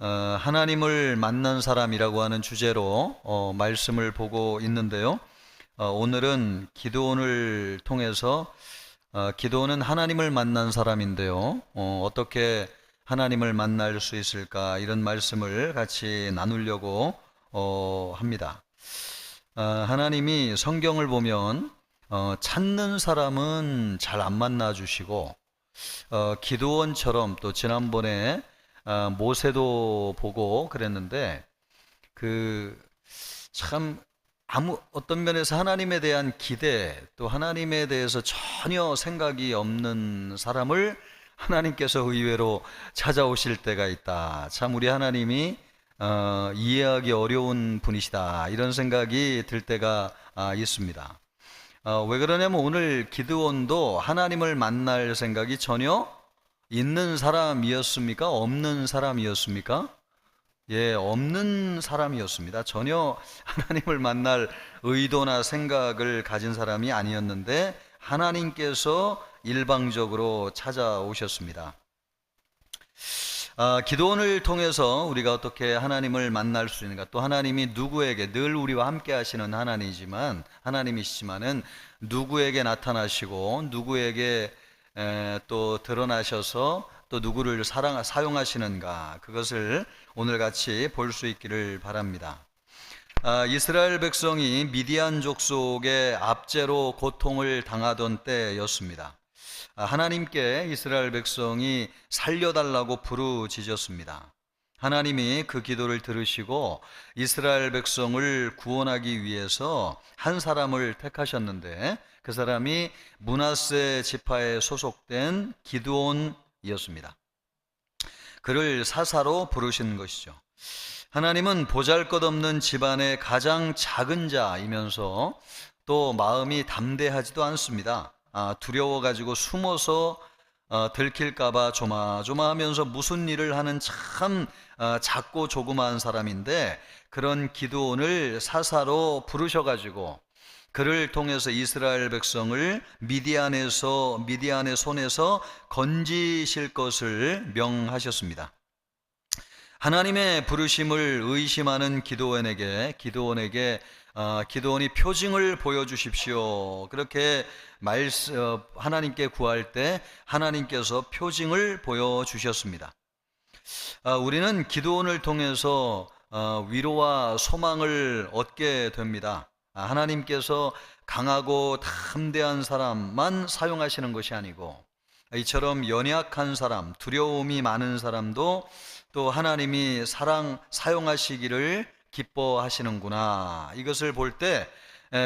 하나님을 만난 사람이라고 하는 주제로 말씀을 보고 있는데요. 오늘은 기드온을 통해서 기드온은 하나님을 만난 사람인데요. 어떻게 하나님을 만날 수 있을까, 이런 말씀을 같이 나누려고 합니다. 하나님이 성경을 보면 찾는 사람은 잘 안 만나 주시고, 기드온처럼 또 지난번에 모세도 보고 그랬는데, 참 어떤 면에서 하나님에 대한 기대, 또 하나님에 대해서 전혀 생각이 없는 사람을 하나님께서 의외로 찾아오실 때가 있다. 참 우리 하나님이 이해하기 어려운 분이시다, 이런 생각이 들 때가 있습니다. 왜 그러냐면 오늘 기드온도 하나님을 만날 생각이 전혀 있는 사람이었습니까? 없는 사람이었습니까? 예, 없는 사람이었습니다. 전혀 하나님을 만날 의도나 생각을 가진 사람이 아니었는데 하나님께서 일방적으로 찾아오셨습니다. 기도원을 통해서 우리가 어떻게 하나님을 만날 수 있는가, 또 하나님이 누구에게, 늘 우리와 함께 하시는 하나님이시지만은 누구에게 나타나시고 누구에게 또 드러나셔서 또 누구를 사용하시는가, 그것을 오늘 같이 볼 수 있기를 바랍니다. 이스라엘 백성이 미디안 족속의 압제로 고통을 당하던 때였습니다. 하나님께 이스라엘 백성이 살려달라고 부르짖었습니다. 하나님이 그 기도를 들으시고 이스라엘 백성을 구원하기 위해서 한 사람을 택하셨는데, 그 사람이 므낫세 지파에 소속된 기드온이었습니다. 그를 사사로 부르신 것이죠. 하나님은 보잘것없는 집안의 가장 작은 자이면서 또 마음이 담대하지도 않습니다. 두려워가지고 숨어서 들킬까봐 조마조마하면서 무슨 일을 하는 참 작고 조그마한 사람인데, 그런 기드온을 사사로 부르셔가지고 그를 통해서 이스라엘 백성을 미디안의 손에서 건지실 것을 명하셨습니다. 하나님의 부르심을 의심하는 기드온이 표징을 보여주십시오, 그렇게 하나님께 구할 때 하나님께서 표징을 보여주셨습니다. 우리는 기드온을 통해서 위로와 소망을 얻게 됩니다. 하나님께서 강하고 담대한 사람만 사용하시는 것이 아니고, 이처럼 연약한 사람, 두려움이 많은 사람도 또 하나님이 사용하시기를 기뻐하시는구나, 이것을 볼 때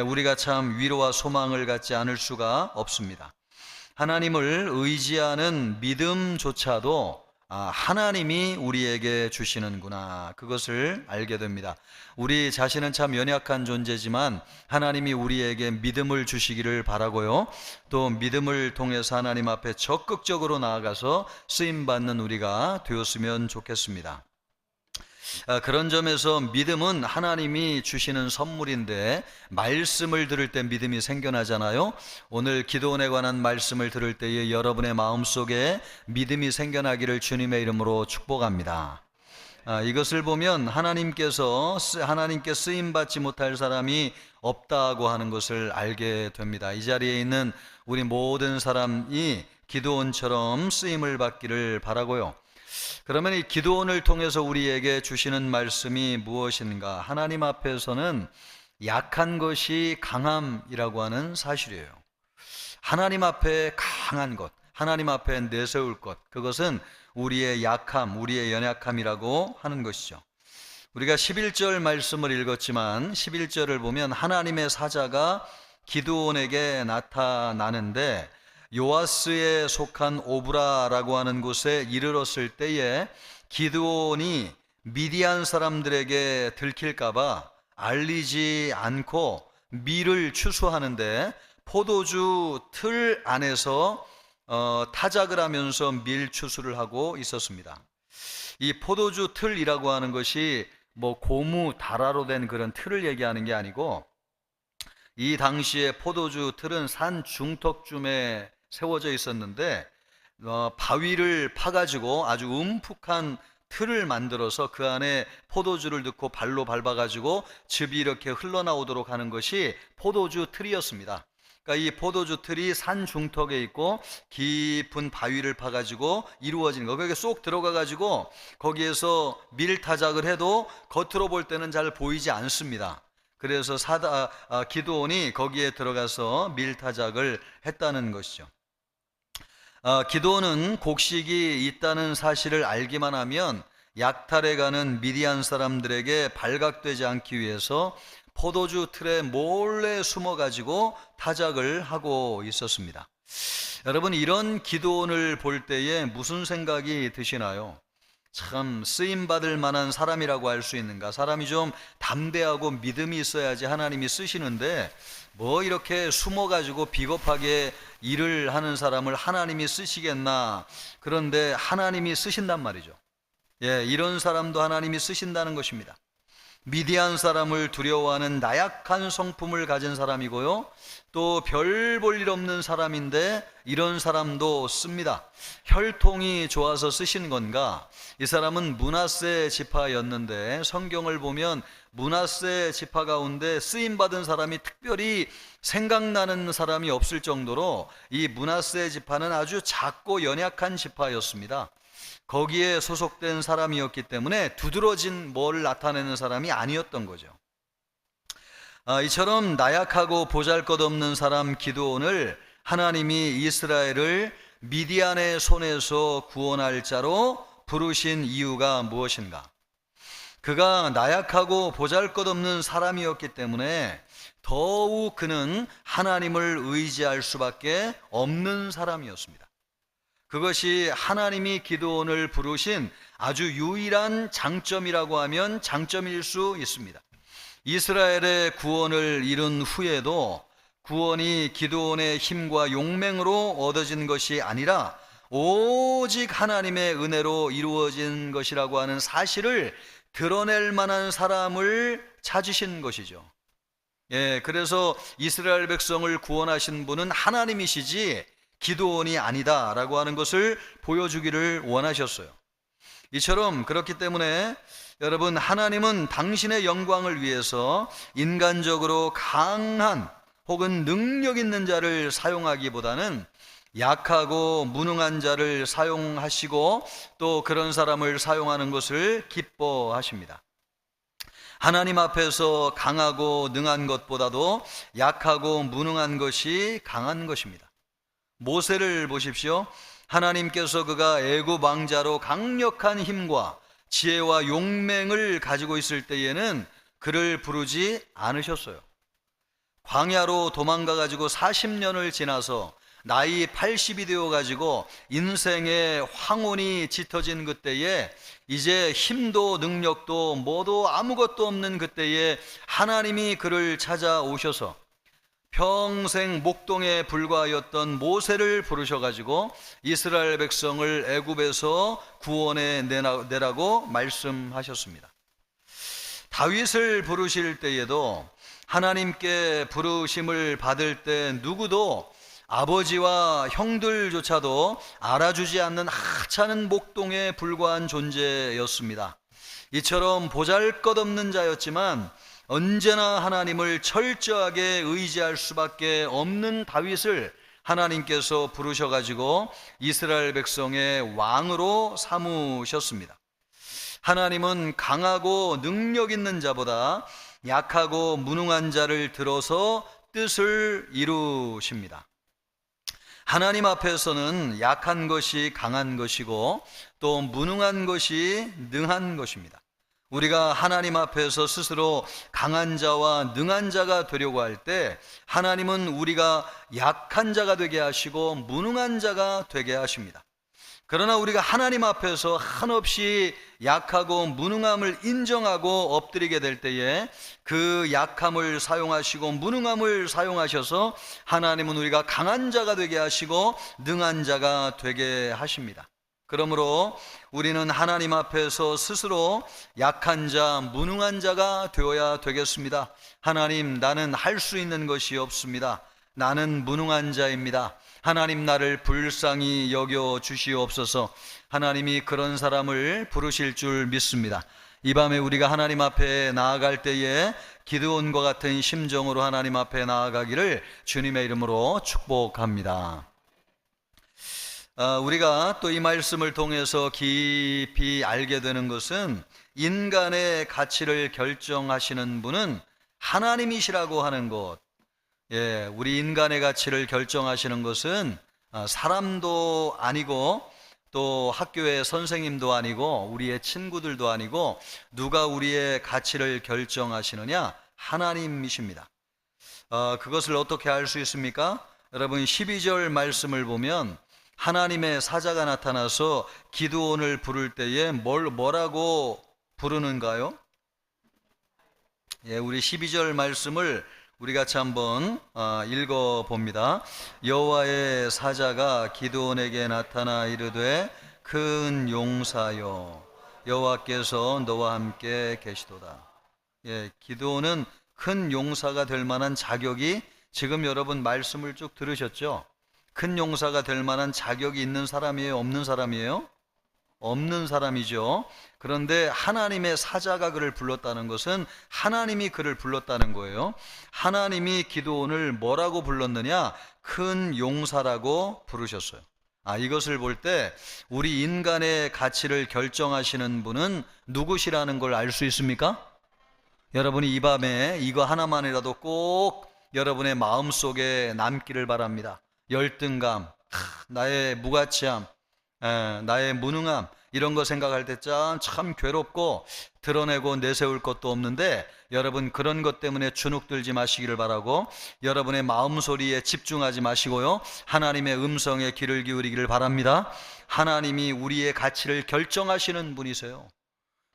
우리가 참 위로와 소망을 갖지 않을 수가 없습니다. 하나님을 의지하는 믿음조차도 하나님이 우리에게 주시는구나, 그것을 알게 됩니다. 우리 자신은 참 연약한 존재지만 하나님이 우리에게 믿음을 주시기를 바라고요, 또 믿음을 통해서 하나님 앞에 적극적으로 나아가서 쓰임받는 우리가 되었으면 좋겠습니다. 그런 점에서 믿음은 하나님이 주시는 선물인데, 말씀을 들을 때 믿음이 생겨나잖아요. 오늘 기도원에 관한 말씀을 들을 때에 여러분의 마음속에 믿음이 생겨나기를 주님의 이름으로 축복합니다. 이것을 보면 하나님께 쓰임받지 못할 사람이 없다고 하는 것을 알게 됩니다. 이 자리에 있는 우리 모든 사람이 기드온처럼 쓰임을 받기를 바라고요. 그러면 이 기드온을 통해서 우리에게 주시는 말씀이 무엇인가? 하나님 앞에서는 약한 것이 강함이라고 하는 사실이에요. 하나님 앞에 강한 것, 하나님 앞에 내세울 것, 그것은 우리의 약함, 우리의 연약함이라고 하는 것이죠. 우리가 11절 말씀을 읽었지만 11절을 보면 하나님의 사자가 기드온에게 나타나는데, 요아스에 속한 오브라라고 하는 곳에 이르렀을 때에 기드온이 미디안 사람들에게 들킬까봐 알리지 않고 밀을 추수하는데, 포도주 틀 안에서 타작을 하면서 밀 추수를 하고 있었습니다. 이 포도주 틀이라고 하는 것이 고무 다라로 된 그런 틀을 얘기하는 게 아니고, 이 당시에 포도주 틀은 산 중턱쯤에 세워져 있었는데 바위를 파가지고 아주 움푹한 틀을 만들어서 그 안에 포도주를 넣고 발로 밟아가지고 즙이 이렇게 흘러나오도록 하는 것이 포도주 틀이었습니다. 그러니까 이 포도주 틀이 산 중턱에 있고 깊은 바위를 파가지고 이루어진 거. 거기에 쏙 들어가가지고 거기에서 밀타작을 해도 겉으로 볼 때는 잘 보이지 않습니다. 그래서 기드온이 거기에 들어가서 밀타작을 했다는 것이죠. 기드온은 곡식이 있다는 사실을 알기만 하면 약탈해가는 미디안 사람들에게 발각되지 않기 위해서 포도주 틀에 몰래 숨어가지고 타작을 하고 있었습니다. 여러분, 이런 기드온을 볼 때에 무슨 생각이 드시나요? 참 쓰임받을 만한 사람이라고 할 수 있는가? 사람이 좀 담대하고 믿음이 있어야지 하나님이 쓰시는데 뭐 이렇게 숨어가지고 비겁하게 일을 하는 사람을 하나님이 쓰시겠나? 그런데 하나님이 쓰신단 말이죠. 이런 사람도 하나님이 쓰신다는 것입니다. 미디안 사람을 두려워하는 나약한 성품을 가진 사람이고요, 또 별 볼 일 없는 사람인데 이런 사람도 씁니다. 혈통이 좋아서 쓰신 건가? 이 사람은 므낫세 지파였는데 성경을 보면 므낫세 지파 가운데 쓰임받은 사람이 특별히 생각나는 사람이 없을 정도로 이 므낫세 지파는 아주 작고 연약한 지파였습니다. 거기에 소속된 사람이었기 때문에 두드러진 뭘 나타내는 사람이 아니었던 거죠. 이처럼 나약하고 보잘것없는 사람 기드온을 하나님이 이스라엘을 미디안의 손에서 구원할 자로 부르신 이유가 무엇인가? 그가 나약하고 보잘것없는 사람이었기 때문에 더욱 그는 하나님을 의지할 수밖에 없는 사람이었습니다. 그것이 하나님이 기드온을 부르신 아주 유일한 장점이라고 하면 장점일 수 있습니다. 이스라엘의 구원을 이룬 후에도 구원이 기드온의 힘과 용맹으로 얻어진 것이 아니라 오직 하나님의 은혜로 이루어진 것이라고 하는 사실을 드러낼 만한 사람을 찾으신 것이죠. 그래서 이스라엘 백성을 구원하신 분은 하나님이시지 기드온이 아니다라고 하는 것을 보여주기를 원하셨어요. 이처럼 그렇기 때문에 여러분, 하나님은 당신의 영광을 위해서 인간적으로 강한 혹은 능력 있는 자를 사용하기보다는 약하고 무능한 자를 사용하시고 또 그런 사람을 사용하는 것을 기뻐하십니다. 하나님 앞에서 강하고 능한 것보다도 약하고 무능한 것이 강한 것입니다. 모세를 보십시오. 하나님께서 그가 애굽 왕자로 강력한 힘과 지혜와 용맹을 가지고 있을 때에는 그를 부르지 않으셨어요. 광야로 도망가 가지고 40년을 지나서 나이 80이 되어 가지고 인생의 황혼이 짙어진 그때에 이제 힘도 능력도 뭐도 아무것도 없는 그때에 하나님이 그를 찾아오셔서 평생 목동에 불과하였던 모세를 부르셔가지고 이스라엘 백성을 애굽에서 구원해 내라고 말씀하셨습니다. 다윗을 부르실 때에도 하나님께 부르심을 받을 때 누구도 아버지와 형들조차도 알아주지 않는 하찮은 목동에 불과한 존재였습니다. 이처럼 보잘것없는 자였지만 언제나 하나님을 철저하게 의지할 수밖에 없는 다윗을 하나님께서 부르셔가지고 이스라엘 백성의 왕으로 삼으셨습니다. 하나님은 강하고 능력 있는 자보다 약하고 무능한 자를 들어서 뜻을 이루십니다. 하나님 앞에서는 약한 것이 강한 것이고 또 무능한 것이 능한 것입니다. 우리가 하나님 앞에서 스스로 강한 자와 능한 자가 되려고 할 때 하나님은 우리가 약한 자가 되게 하시고 무능한 자가 되게 하십니다. 그러나 우리가 하나님 앞에서 한없이 약하고 무능함을 인정하고 엎드리게 될 때에 그 약함을 사용하시고 무능함을 사용하셔서 하나님은 우리가 강한 자가 되게 하시고 능한 자가 되게 하십니다. 그러므로 우리는 하나님 앞에서 스스로 약한 자, 무능한 자가 되어야 되겠습니다. 하나님, 나는 할 수 있는 것이 없습니다. 나는 무능한 자입니다. 하나님 나를 불쌍히 여겨 주시옵소서. 하나님이 그런 사람을 부르실 줄 믿습니다. 이 밤에 우리가 하나님 앞에 나아갈 때에 기드온과 같은 심정으로 하나님 앞에 나아가기를 주님의 이름으로 축복합니다. 우리가 또 이 말씀을 통해서 깊이 알게 되는 것은 인간의 가치를 결정하시는 분은 하나님이시라고 하는 것. 우리 인간의 가치를 결정하시는 것은 사람도 아니고 또 학교의 선생님도 아니고 우리의 친구들도 아니고 누가 우리의 가치를 결정하시느냐? 하나님이십니다. 그것을 어떻게 알 수 있습니까? 여러분 12절 말씀을 보면 하나님의 사자가 나타나서 기드온을 부를 때에 뭐라고 부르는가요? 우리 12절 말씀을 우리 같이 한번 읽어봅니다. 여호와의 사자가 기드온에게 나타나 이르되 큰 용사여 여호와께서 너와 함께 계시도다. 기드온은 큰 용사가 될 만한 자격이, 지금 여러분 말씀을 쭉 들으셨죠? 큰 용사가 될 만한 자격이 있는 사람이에요? 없는 사람이에요? 없는 사람이죠. 그런데 하나님의 사자가 그를 불렀다는 것은 하나님이 그를 불렀다는 거예요. 하나님이 기드온을 뭐라고 불렀느냐? 큰 용사라고 부르셨어요. 이것을 볼 때 우리 인간의 가치를 결정하시는 분은 누구시라는 걸 알 수 있습니까? 여러분이 이 밤에 이거 하나만이라도 꼭 여러분의 마음속에 남기를 바랍니다. 열등감, 나의 무가치함, 나의 무능함, 이런 거 생각할 때 참 괴롭고 드러내고 내세울 것도 없는데 여러분 그런 것 때문에 주눅들지 마시기를 바라고 여러분의 마음 소리에 집중하지 마시고요, 하나님의 음성에 귀를 기울이기를 바랍니다. 하나님이 우리의 가치를 결정하시는 분이세요.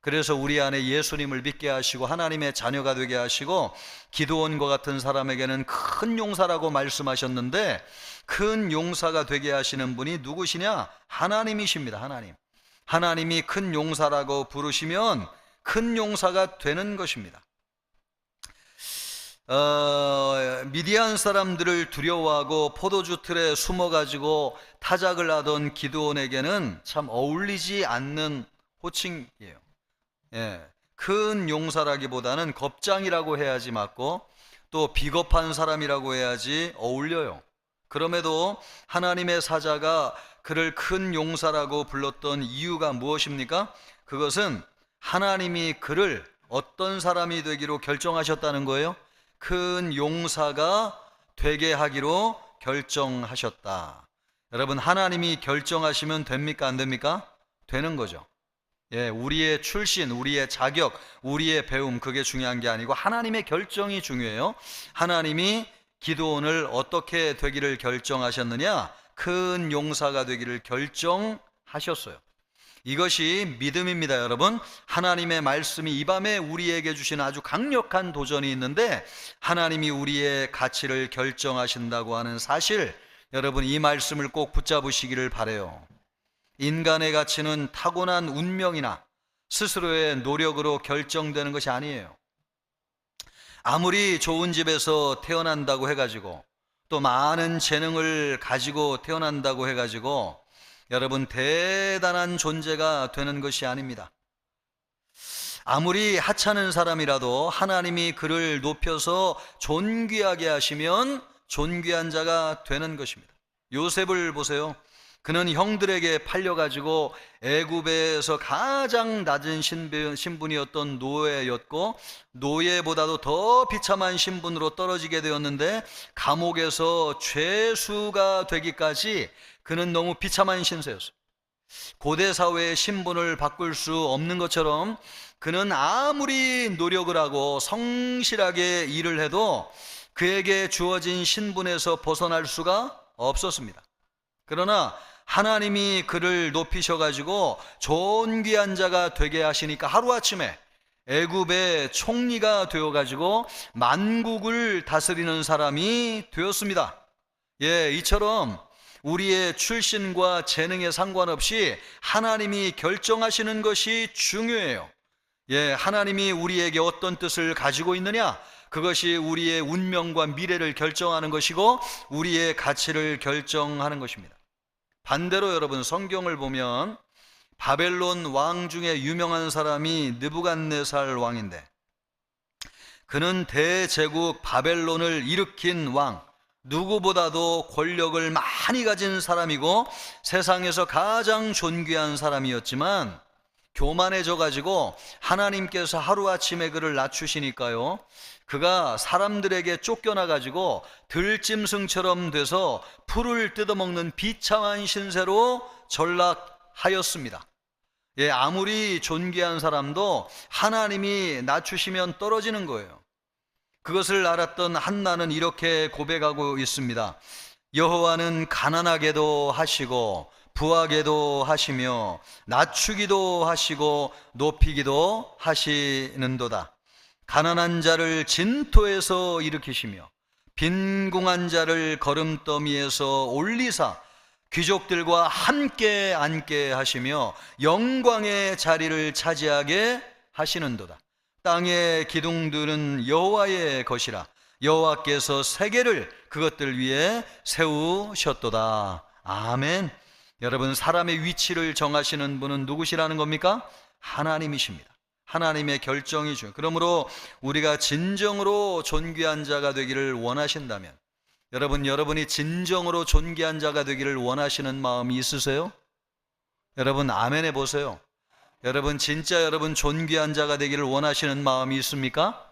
그래서 우리 안에 예수님을 믿게 하시고 하나님의 자녀가 되게 하시고 기드온과 같은 사람에게는 큰 용사라고 말씀하셨는데 큰 용사가 되게 하시는 분이 누구시냐? 하나님이십니다. 하나님이 큰 용사라고 부르시면 큰 용사가 되는 것입니다. 미디안 사람들을 두려워하고 포도주 틀에 숨어가지고 타작을 하던 기드온에게는 참 어울리지 않는 호칭이에요. 큰 용사라기보다는 겁장이라고 해야지 맞고 또 비겁한 사람이라고 해야지 어울려요. 그럼에도 하나님의 사자가 그를 큰 용사라고 불렀던 이유가 무엇입니까? 그것은 하나님이 그를 어떤 사람이 되기로 결정하셨다는 거예요. 큰 용사가 되게 하기로 결정하셨다. 여러분, 하나님이 결정하시면 됩니까? 안 됩니까? 되는 거죠. 우리의 출신, 우리의 자격, 우리의 배움, 그게 중요한 게 아니고 하나님의 결정이 중요해요. 하나님이 기드온을 어떻게 되기를 결정하셨느냐? 큰 용사가 되기를 결정하셨어요. 이것이 믿음입니다, 여러분. 하나님의 말씀이 이 밤에 우리에게 주신 아주 강력한 도전이 있는데 하나님이 우리의 가치를 결정하신다고 하는 사실, 여러분 이 말씀을 꼭 붙잡으시기를 바라요. 인간의 가치는 타고난 운명이나 스스로의 노력으로 결정되는 것이 아니에요. 아무리 좋은 집에서 태어난다고 해가지고 또 많은 재능을 가지고 태어난다고 해가지고 여러분 대단한 존재가 되는 것이 아닙니다. 아무리 하찮은 사람이라도 하나님이 그를 높여서 존귀하게 하시면 존귀한 자가 되는 것입니다. 요셉을 보세요. 그는 형들에게 팔려가지고 애굽에서 가장 낮은 신분이었던 노예였고 노예보다도 더 비참한 신분으로 떨어지게 되었는데 감옥에서 죄수가 되기까지 그는 너무 비참한 신세였어요. 고대 사회의 신분을 바꿀 수 없는 것처럼 그는 아무리 노력을 하고 성실하게 일을 해도 그에게 주어진 신분에서 벗어날 수가 없었습니다. 그러나 하나님이 그를 높이셔가지고 존귀한 자가 되게 하시니까 하루아침에 애굽의 총리가 되어가지고 만국을 다스리는 사람이 되었습니다. 이처럼 우리의 출신과 재능에 상관없이 하나님이 결정하시는 것이 중요해요. 하나님이 우리에게 어떤 뜻을 가지고 있느냐? 그것이 우리의 운명과 미래를 결정하는 것이고 우리의 가치를 결정하는 것입니다. 반대로 여러분, 성경을 보면 바벨론 왕 중에 유명한 사람이 느부갓네살 왕인데, 그는 대제국 바벨론을 일으킨 왕, 누구보다도 권력을 많이 가진 사람이고 세상에서 가장 존귀한 사람이었지만 교만해져 가지고 하나님께서 하루아침에 그를 낮추시니까요, 그가 사람들에게 쫓겨나 가지고 들짐승처럼 돼서 풀을 뜯어먹는 비참한 신세로 전락하였습니다. 아무리 존귀한 사람도 하나님이 낮추시면 떨어지는 거예요. 그것을 알았던 한나는 이렇게 고백하고 있습니다. 여호와는 가난하게도 하시고 부하게도 하시며 낮추기도 하시고 높이기도 하시는도다. 가난한 자를 진토에서 일으키시며 빈궁한 자를 거름더미에서 올리사 귀족들과 함께 앉게 하시며 영광의 자리를 차지하게 하시는도다. 땅의 기둥들은 여호와의 것이라 여호와께서 세계를 그것들 위에 세우셨도다. 아멘. 여러분, 사람의 위치를 정하시는 분은 누구시라는 겁니까? 하나님이십니다. 하나님의 결정이죠. 그러므로 우리가 진정으로 존귀한 자가 되기를 원하신다면, 여러분이 진정으로 존귀한 자가 되기를 원하시는 마음이 있으세요? 여러분, 아멘 해보세요. 진짜 여러분 존귀한 자가 되기를 원하시는 마음이 있습니까?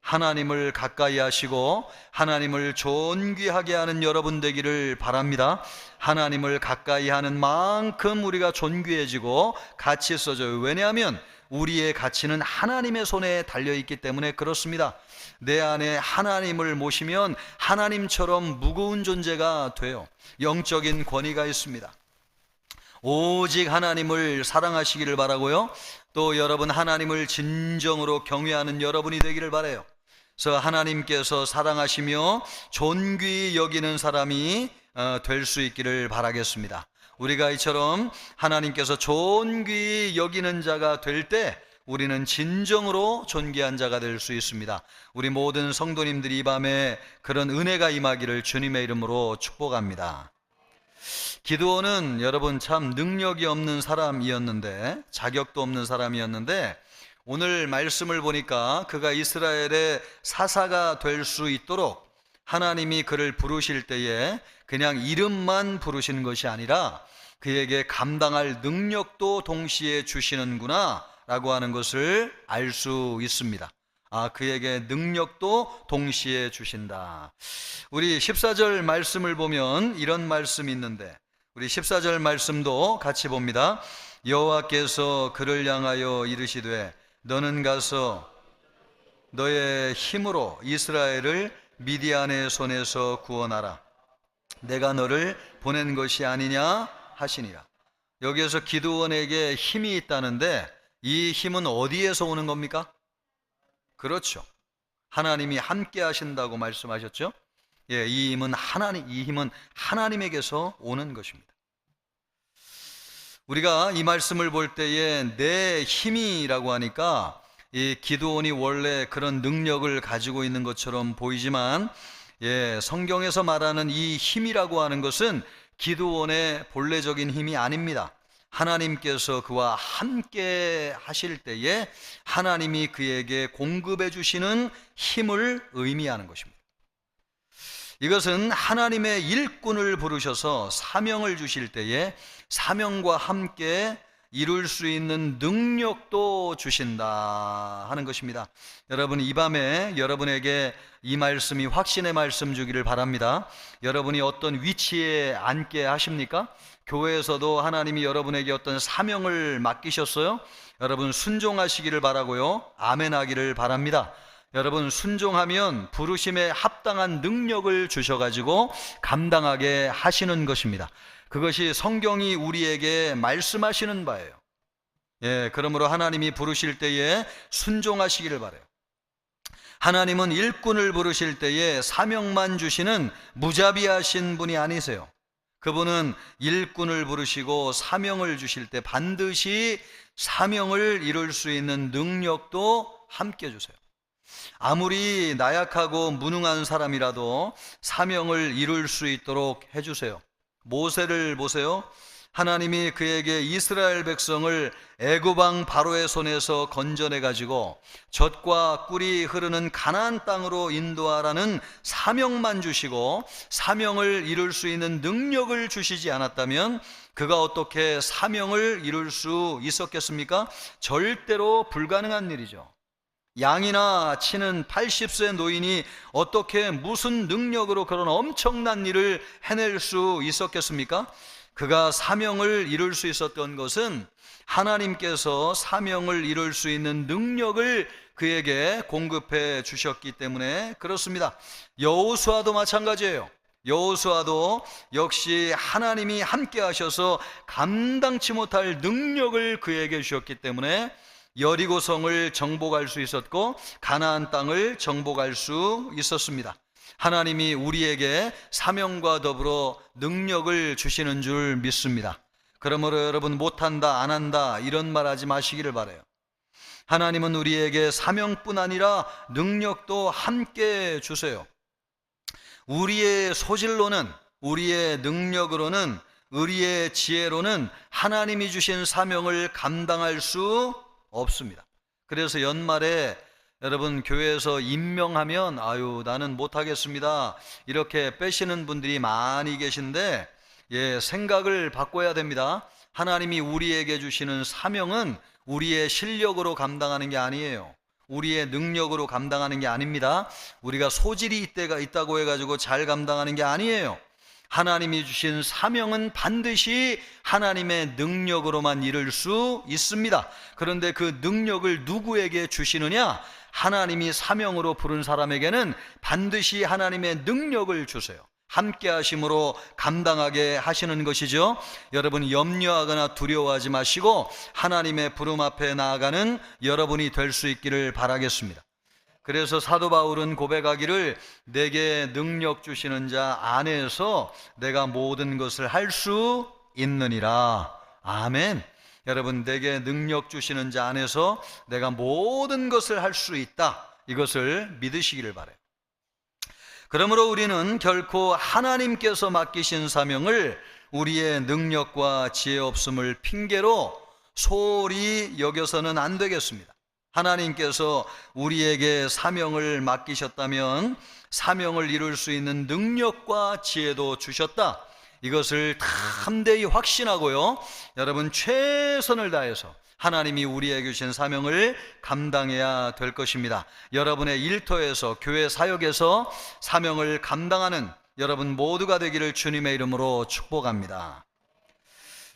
하나님을 가까이 하시고 하나님을 존귀하게 하는 여러분 되기를 바랍니다. 하나님을 가까이 하는 만큼 우리가 존귀해지고 가치 있어져요. 왜냐하면 우리의 가치는 하나님의 손에 달려있기 때문에 그렇습니다. 내 안에 하나님을 모시면 하나님처럼 무거운 존재가 돼요. 영적인 권위가 있습니다. 오직 하나님을 사랑하시기를 바라고요, 또 여러분 하나님을 진정으로 경외하는 여러분이 되기를 바라요. 그래서 하나님께서 사랑하시며 존귀히 여기는 사람이 될 수 있기를 바라겠습니다. 우리가 이처럼 하나님께서 존귀히 여기는 자가 될 때 우리는 진정으로 존귀한 자가 될 수 있습니다. 우리 모든 성도님들이 이 밤에 그런 은혜가 임하기를 주님의 이름으로 축복합니다. 기드온은 여러분 참 능력이 없는 사람이었는데, 자격도 없는 사람이었는데, 오늘 말씀을 보니까 그가 이스라엘의 사사가 될 수 있도록 하나님이 그를 부르실 때에 그냥 이름만 부르시는 것이 아니라 그에게 감당할 능력도 동시에 주시는구나 라고 하는 것을 알 수 있습니다. 그에게 능력도 동시에 주신다. 우리 14절 말씀을 보면 이런 말씀이 있는데, 우리 14절 말씀도 같이 봅니다. 여호와께서 그를 향하여 이르시되 너는 가서 너의 힘으로 이스라엘을 미디안의 손에서 구원하라. 내가 너를 보낸 것이 아니냐 하시니라. 여기에서 기드온에게 힘이 있다는데 이 힘은 어디에서 오는 겁니까? 그렇죠. 하나님이 함께 하신다고 말씀하셨죠? 이 힘은 하나님에게서 오는 것입니다. 우리가 이 말씀을 볼 때에 내 힘이라고 하니까 이 기드온이 원래 그런 능력을 가지고 있는 것처럼 보이지만, 성경에서 말하는 이 힘이라고 하는 것은 기드온의 본래적인 힘이 아닙니다. 하나님께서 그와 함께 하실 때에 하나님이 그에게 공급해 주시는 힘을 의미하는 것입니다. 이것은 하나님의 일꾼을 부르셔서 사명을 주실 때에 사명과 함께 이룰 수 있는 능력도 주신다 하는 것입니다. 여러분, 이 밤에 여러분에게 이 말씀이 확신의 말씀 주기를 바랍니다. 여러분이 어떤 위치에 앉게 하십니까? 교회에서도 하나님이 여러분에게 어떤 사명을 맡기셨어요? 여러분 순종하시기를 바라고요, 아멘 하기를 바랍니다. 여러분 순종하면 부르심에 합당한 능력을 주셔가지고 감당하게 하시는 것입니다. 그것이 성경이 우리에게 말씀하시는 바예요. 그러므로 하나님이 부르실 때에 순종하시기를 바라요. 하나님은 일꾼을 부르실 때에 사명만 주시는 무자비하신 분이 아니세요. 그분은 일꾼을 부르시고 사명을 주실 때 반드시 사명을 이룰 수 있는 능력도 함께 주세요. 아무리 나약하고 무능한 사람이라도 사명을 이룰 수 있도록 해주세요. 모세를 보세요. 하나님이 그에게 이스라엘 백성을 애굽 왕 바로의 손에서 건져내 가지고 젖과 꿀이 흐르는 가나안 땅으로 인도하라는 사명만 주시고 사명을 이룰 수 있는 능력을 주시지 않았다면 그가 어떻게 사명을 이룰 수 있었겠습니까? 절대로 불가능한 일이죠. 양이나 치는 80세 노인이 어떻게 무슨 능력으로 그런 엄청난 일을 해낼 수 있었겠습니까? 그가 사명을 이룰 수 있었던 것은 하나님께서 사명을 이룰 수 있는 능력을 그에게 공급해 주셨기 때문에 그렇습니다. 여호수아도 마찬가지예요. 여호수아도 역시 하나님이 함께 하셔서 감당치 못할 능력을 그에게 주셨기 때문에 여리고성을 정복할 수 있었고 가나안 땅을 정복할 수 있었습니다. 하나님이 우리에게 사명과 더불어 능력을 주시는 줄 믿습니다. 그러므로 여러분 못한다 안 한다 이런 말 하지 마시기를 바라요. 하나님은 우리에게 사명뿐 아니라 능력도 함께 주세요. 우리의 소질로는, 우리의 능력으로는, 우리의 지혜로는 하나님이 주신 사명을 감당할 수 없습니다. 그래서 연말에 여러분 교회에서 임명하면 아유 나는 못하겠습니다 이렇게 빼시는 분들이 많이 계신데 생각을 바꿔야 됩니다. 하나님이 우리에게 주시는 사명은 우리의 실력으로 감당하는 게 아니에요. 우리의 능력으로 감당하는 게 아닙니다. 우리가 소질이 있다고 해가지고 잘 감당하는 게 아니에요. 하나님이 주신 사명은 반드시 하나님의 능력으로만 이룰 수 있습니다. 그런데 그 능력을 누구에게 주시느냐? 하나님이 사명으로 부른 사람에게는 반드시 하나님의 능력을 주세요. 함께 하심으로 감당하게 하시는 것이죠. 여러분 염려하거나 두려워하지 마시고 하나님의 부름 앞에 나아가는 여러분이 될 수 있기를 바라겠습니다. 그래서 사도 바울은 고백하기를 내게 능력 주시는 자 안에서 내가 모든 것을 할 수 있느니라. 아멘. 여러분 내게 능력 주시는 자 안에서 내가 모든 것을 할 수 있다. 이것을 믿으시기를 바라요. 그러므로 우리는 결코 하나님께서 맡기신 사명을 우리의 능력과 지혜 없음을 핑계로 소홀히 여겨서는 안 되겠습니다. 하나님께서 우리에게 사명을 맡기셨다면 사명을 이룰 수 있는 능력과 지혜도 주셨다. 이것을 담대히 확신하고요. 여러분 최선을 다해서 하나님이 우리에게 주신 사명을 감당해야 될 것입니다. 여러분의 일터에서 교회 사역에서 사명을 감당하는 여러분 모두가 되기를 주님의 이름으로 축복합니다.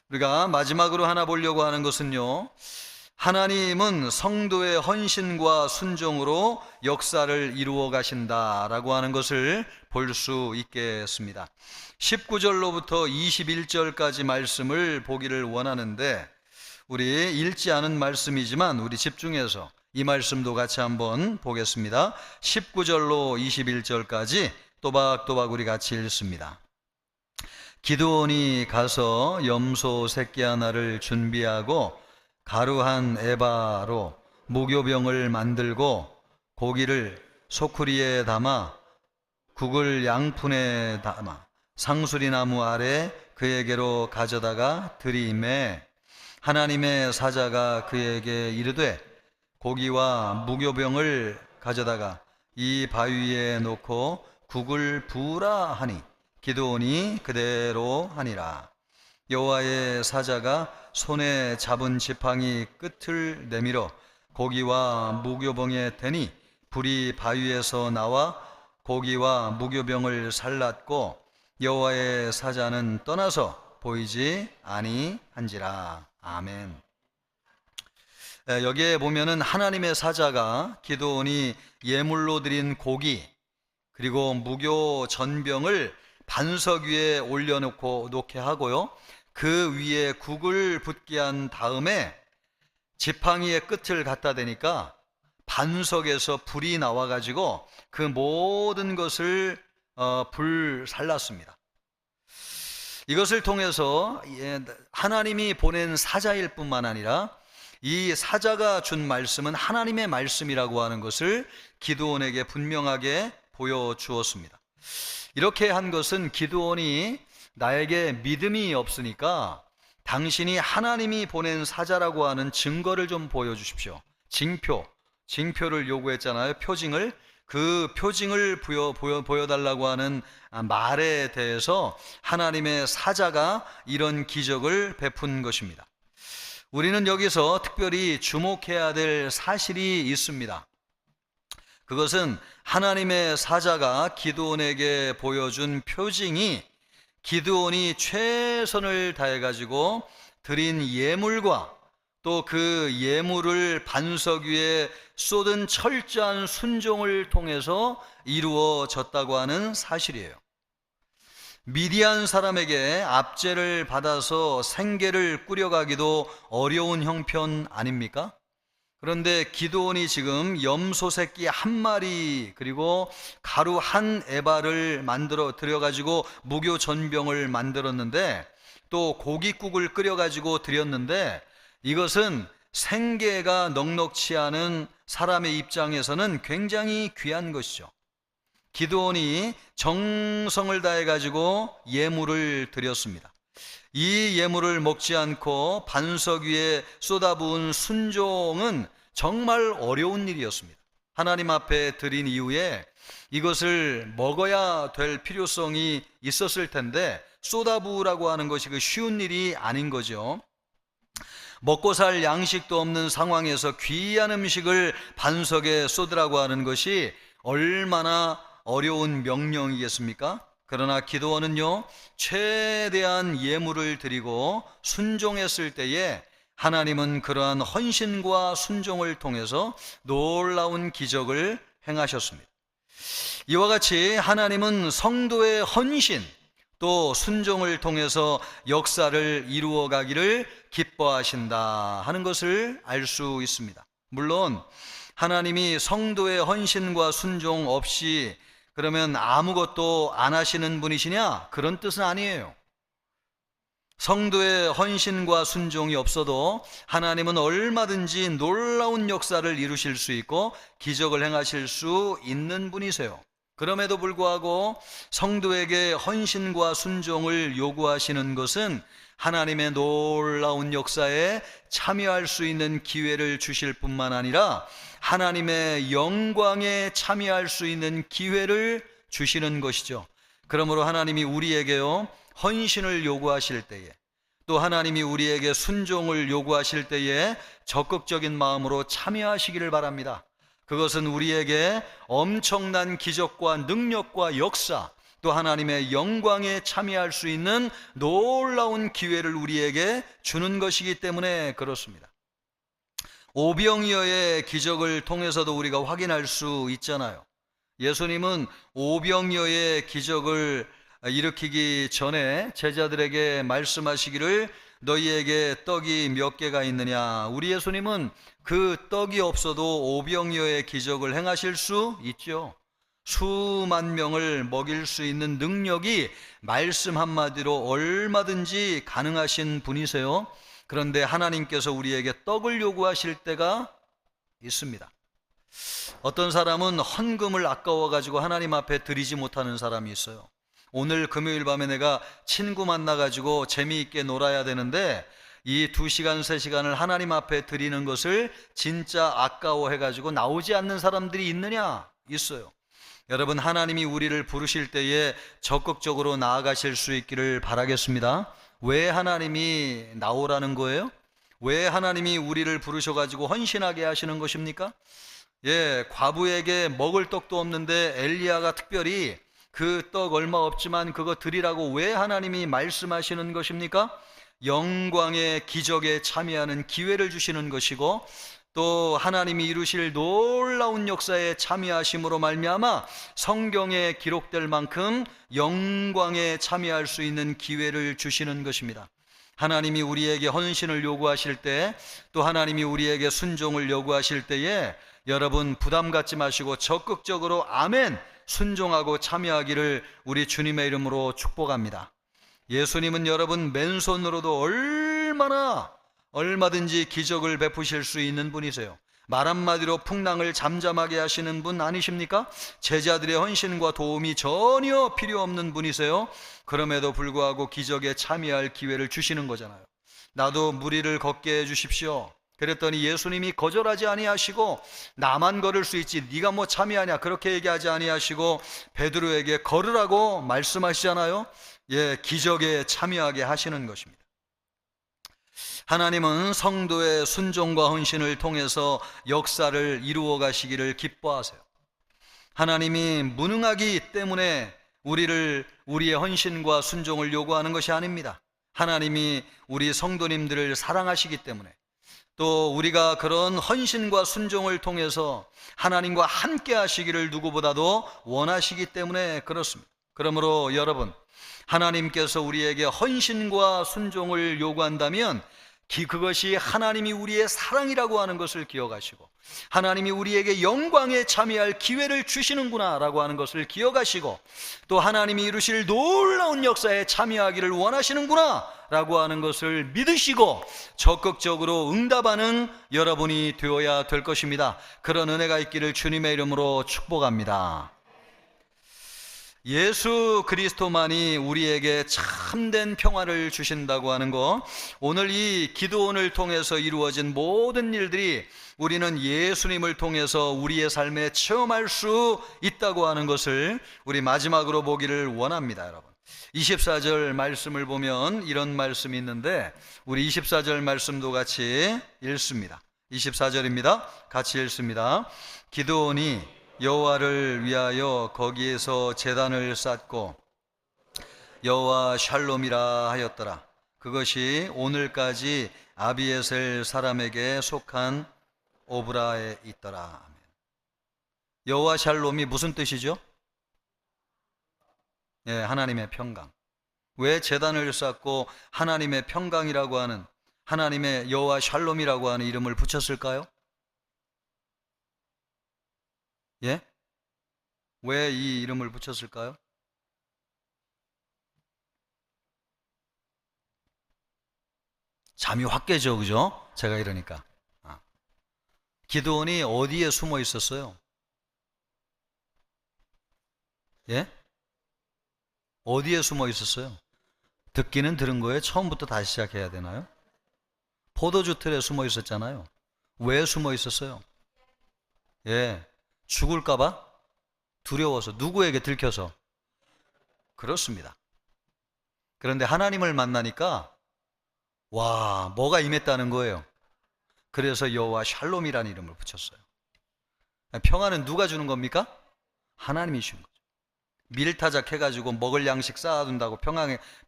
우리가 마지막으로 하나 보려고 하는 것은요, 하나님은 성도의 헌신과 순종으로 역사를 이루어 가신다라고 하는 것을 볼 수 있겠습니다. 19절로부터 21절까지 말씀을 보기를 원하는데 우리 읽지 않은 말씀이지만 우리 집중해서 이 말씀도 같이 한번 보겠습니다. 19절로 21절까지 또박또박 우리 같이 읽습니다. 기드온이 가서 염소 새끼 하나를 준비하고 가루 한 에바로 무교병을 만들고 고기를 소쿠리에 담아 국을 양푼에 담아 상수리나무 아래 그에게로 가져다가 들이매 하나님의 사자가 그에게 이르되 고기와 무교병을 가져다가 이 바위에 놓고 국을 부으라 하니 기드온이 그대로 하니라. 여호와의 사자가 손에 잡은 지팡이 끝을 내밀어 고기와 무교병에 대니 불이 바위에서 나와 고기와 무교병을 살랐고 여호와의 사자는 떠나서 보이지 아니한지라. 아멘. 여기에 보면은 하나님의 사자가 기드온이 예물로 드린 고기 그리고 무교 전병을 반석 위에 놓게 하고요. 그 위에 국을 붓게 한 다음에 지팡이의 끝을 갖다 대니까 반석에서 불이 나와가지고 그 모든 것을 불살랐습니다. 이것을 통해서 하나님이 보낸 사자일 뿐만 아니라 이 사자가 준 말씀은 하나님의 말씀이라고 하는 것을 기드온에게 분명하게 보여주었습니다. 이렇게 한 것은 기드온이 나에게 믿음이 없으니까 당신이 하나님이 보낸 사자라고 하는 증거를 좀 보여주십시오. 징표를 요구했잖아요. 표징을. 그 표징을 보여달라고 하는 말에 대해서 하나님의 사자가 이런 기적을 베푼 것입니다. 우리는 여기서 특별히 주목해야 될 사실이 있습니다. 그것은 하나님의 사자가 기드온에게 보여준 표징이 기드온이 최선을 다해가지고 드린 예물과 또 그 예물을 반석 위에 쏟은 철저한 순종을 통해서 이루어졌다고 하는 사실이에요. 미디안 사람에게 압제를 받아서 생계를 꾸려가기도 어려운 형편 아닙니까? 그런데 기드온이 지금 염소 새끼 한 마리 그리고 가루 한 에바를 만들어 드려가지고 무교 전병을 만들었는데 또 고깃국을 끓여가지고 드렸는데 이것은 생계가 넉넉치 않은 사람의 입장에서는 굉장히 귀한 것이죠. 기드온이 정성을 다해가지고 예물을 드렸습니다. 이 예물을 먹지 않고 반석 위에 쏟아부은 순종은 정말 어려운 일이었습니다. 하나님 앞에 드린 이후에 이것을 먹어야 될 필요성이 있었을 텐데 쏟아부으라고 하는 것이 그 쉬운 일이 아닌 거죠. 먹고 살 양식도 없는 상황에서 귀한 음식을 반석에 쏟으라고 하는 것이 얼마나 어려운 명령이겠습니까? 그러나 기드온은요, 최대한 예물을 드리고 순종했을 때에 하나님은 그러한 헌신과 순종을 통해서 놀라운 기적을 행하셨습니다. 이와 같이 하나님은 성도의 헌신 또 순종을 통해서 역사를 이루어 가기를 기뻐하신다 하는 것을 알 수 있습니다. 물론 하나님이 성도의 헌신과 순종 없이 그러면 아무것도 안 하시는 분이시냐? 그런 뜻은 아니에요. 성도의 헌신과 순종이 없어도 하나님은 얼마든지 놀라운 역사를 이루실 수 있고 기적을 행하실 수 있는 분이세요. 그럼에도 불구하고 성도에게 헌신과 순종을 요구하시는 것은 하나님의 놀라운 역사에 참여할 수 있는 기회를 주실 뿐만 아니라 하나님의 영광에 참여할 수 있는 기회를 주시는 것이죠. 그러므로 하나님이 우리에게요, 헌신을 요구하실 때에 또 하나님이 우리에게 순종을 요구하실 때에 적극적인 마음으로 참여하시기를 바랍니다. 그것은 우리에게 엄청난 기적과 능력과 역사 또 하나님의 영광에 참여할 수 있는 놀라운 기회를 우리에게 주는 것이기 때문에 그렇습니다. 오병이어의 기적을 통해서도 우리가 확인할 수 있잖아요. 예수님은 오병이어의 기적을 일으키기 전에 제자들에게 말씀하시기를 너희에게 떡이 몇 개가 있느냐. 우리 예수님은 그 떡이 없어도 오병이어의 기적을 행하실 수 있죠. 수만 명을 먹일 수 있는 능력이 말씀 한마디로 얼마든지 가능하신 분이세요. 그런데 하나님께서 우리에게 떡을 요구하실 때가 있습니다. 어떤 사람은 헌금을 아까워가지고 하나님 앞에 드리지 못하는 사람이 있어요. 오늘 금요일 밤에 내가 친구 만나가지고 재미있게 놀아야 되는데 이 2시간, 3시간을 하나님 앞에 드리는 것을 진짜 아까워해가지고 나오지 않는 사람들이 있느냐? 있어요. 여러분, 하나님이 우리를 부르실 때에 적극적으로 나아가실 수 있기를 바라겠습니다. 왜 하나님이 나오라는 거예요? 왜 하나님이 우리를 부르셔가지고 헌신하게 하시는 것입니까? 과부에게 먹을 떡도 없는데 엘리야가 특별히 그 떡 얼마 없지만 그거 드리라고 왜 하나님이 말씀하시는 것입니까? 영광의 기적에 참여하는 기회를 주시는 것이고 또 하나님이 이루실 놀라운 역사에 참여하심으로 말미암아 성경에 기록될 만큼 영광에 참여할 수 있는 기회를 주시는 것입니다. 하나님이 우리에게 헌신을 요구하실 때 또 하나님이 우리에게 순종을 요구하실 때에 여러분 부담 갖지 마시고 적극적으로 아멘 순종하고 참여하기를 우리 주님의 이름으로 축복합니다. 예수님은 여러분 맨손으로도 얼마나 얼마든지 기적을 베푸실 수 있는 분이세요. 말 한마디로 풍랑을 잠잠하게 하시는 분 아니십니까? 제자들의 헌신과 도움이 전혀 필요 없는 분이세요. 그럼에도 불구하고 기적에 참여할 기회를 주시는 거잖아요. 나도 물 위를 걷게 해주십시오. 그랬더니 예수님이 거절하지 아니하시고 나만 걸을 수 있지 네가 뭐 참여하냐 그렇게 얘기하지 아니하시고 베드로에게 걸으라고 말씀하시잖아요. 예, 기적에 참여하게 하시는 것입니다. 하나님은 성도의 순종과 헌신을 통해서 역사를 이루어 가시기를 기뻐하세요. 하나님이 무능하기 때문에 우리의 헌신과 순종을 요구하는 것이 아닙니다. 하나님이 우리 성도님들을 사랑하시기 때문에, 또 우리가 그런 헌신과 순종을 통해서 하나님과 함께 하시기를 누구보다도 원하시기 때문에 그렇습니다. 그러므로 여러분, 하나님께서 우리에게 헌신과 순종을 요구한다면 그것이 하나님이 우리의 사랑이라고 하는 것을 기억하시고, 하나님이 우리에게 영광에 참여할 기회를 주시는구나 라고 하는 것을 기억하시고, 또 하나님이 이루실 놀라운 역사에 참여하기를 원하시는구나 라고 하는 것을 믿으시고 적극적으로 응답하는 여러분이 되어야 될 것입니다. 그런 은혜가 있기를 주님의 이름으로 축복합니다. 예수 그리스도만이 우리에게 참된 평화를 주신다고 하는 것, 오늘 이 기도원을 통해서 이루어진 모든 일들이 우리는 예수님을 통해서 우리의 삶에 체험할 수 있다고 하는 것을 우리 마지막으로 보기를 원합니다. 여러분, 24절 말씀을 보면 이런 말씀이 있는데 우리 24절 말씀도 같이 읽습니다. 24절입니다. 같이 읽습니다. 기드온이 여호와를 위하여 거기에서 제단을 쌓고 여호와 샬롬이라 하였더라. 그것이 오늘까지 아비에셀 사람에게 속한 오브라에 있더라. 여호와 샬롬이 무슨 뜻이죠? 예, 하나님의 평강. 왜 제단을 쌓고 하나님의 평강이라고 하는, 하나님의 여호와 샬롬이라고 하는 이름을 붙였을까요? 예? 왜 이 이름을 붙였을까요? 잠이 확 깨죠, 그죠? 제가 이러니까. 기드온이 어디에 숨어 있었어요? 예? 어디에 숨어 있었어요? 듣기는 들은 거예요? 처음부터 다시 시작해야 되나요? 포도주 틀에 숨어 있었잖아요. 왜 숨어 있었어요? 예, 죽을까봐? 두려워서, 누구에게 들켜서? 그렇습니다. 그런데 하나님을 만나니까 와, 뭐가 임했다는 거예요. 그래서 여호와 샬롬이라는 이름을 붙였어요. 평안은 누가 주는 겁니까? 하나님이 주는 거죠. 밀타작 해가지고 먹을 양식 쌓아둔다고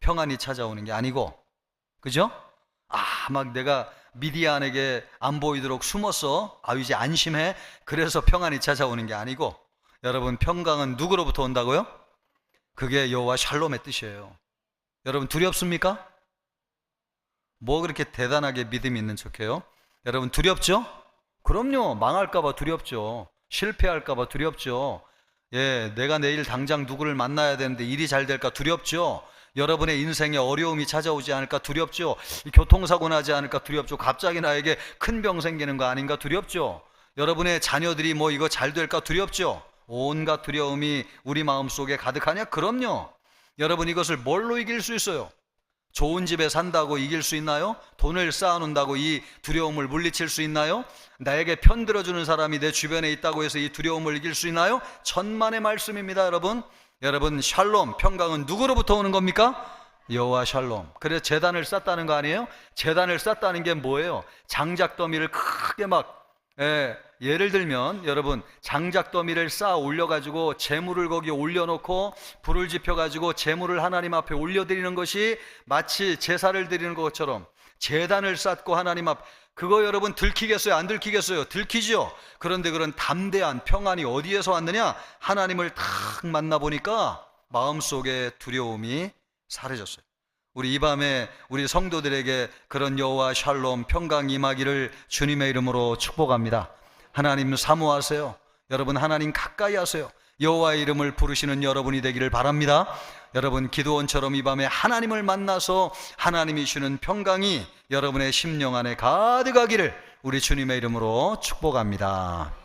평안이 찾아오는 게 아니고, 그죠? 막 내가 미디안에게 안 보이도록 숨었어. 이제 안심해. 그래서 평안이 찾아오는 게 아니고, 여러분, 평강은 누구로부터 온다고요? 그게 여호와 샬롬의 뜻이에요. 여러분, 두렵습니까? 뭐 그렇게 대단하게 믿음이 있는 척해요? 여러분, 두렵죠? 그럼요. 망할까봐 두렵죠. 실패할까봐 두렵죠. 예, 내가 내일 당장 누구를 만나야 되는데 일이 잘 될까 두렵죠. 여러분의 인생에 어려움이 찾아오지 않을까 두렵죠. 교통사고 나지 않을까 두렵죠. 갑자기 나에게 큰 병 생기는 거 아닌가 두렵죠. 여러분의 자녀들이 뭐 이거 잘 될까 두렵죠. 온갖 두려움이 우리 마음속에 가득하냐? 그럼요. 여러분, 이것을 뭘로 이길 수 있어요? 좋은 집에 산다고 이길 수 있나요? 돈을 쌓아놓는다고 이 두려움을 물리칠 수 있나요? 나에게 편들어주는 사람이 내 주변에 있다고 해서 이 두려움을 이길 수 있나요? 천만의 말씀입니다. 여러분, 샬롬, 평강은 누구로부터 오는 겁니까? 여호와 샬롬. 그래서 제단을 쌓다는 거 아니에요? 제단을 쌓다는 게 뭐예요? 장작더미를 크게 예를 들면 여러분, 장작더미를 쌓아 올려가지고 재물을 거기에 올려놓고 불을 지펴가지고 재물을 하나님 앞에 올려드리는 것이 마치 제사를 드리는 것처럼 제단을 쌓고 하나님 앞, 그거 여러분 들키겠어요? 안 들키겠어요? 들키죠. 그런데 그런 담대한 평안이 어디에서 왔느냐? 하나님을 탁 만나보니까 마음속에 두려움이 사라졌어요. 우리 이 밤에 우리 성도들에게 그런 여호와 샬롬, 평강 임하기를 주님의 이름으로 축복합니다. 하나님 사모하세요. 여러분, 하나님 가까이 하세요. 여호와의 이름을 부르시는 여러분이 되기를 바랍니다. 여러분 기드온처럼 이 밤에 하나님을 만나서 하나님이 주는 평강이 여러분의 심령 안에 가득하기를 우리 주님의 이름으로 축복합니다.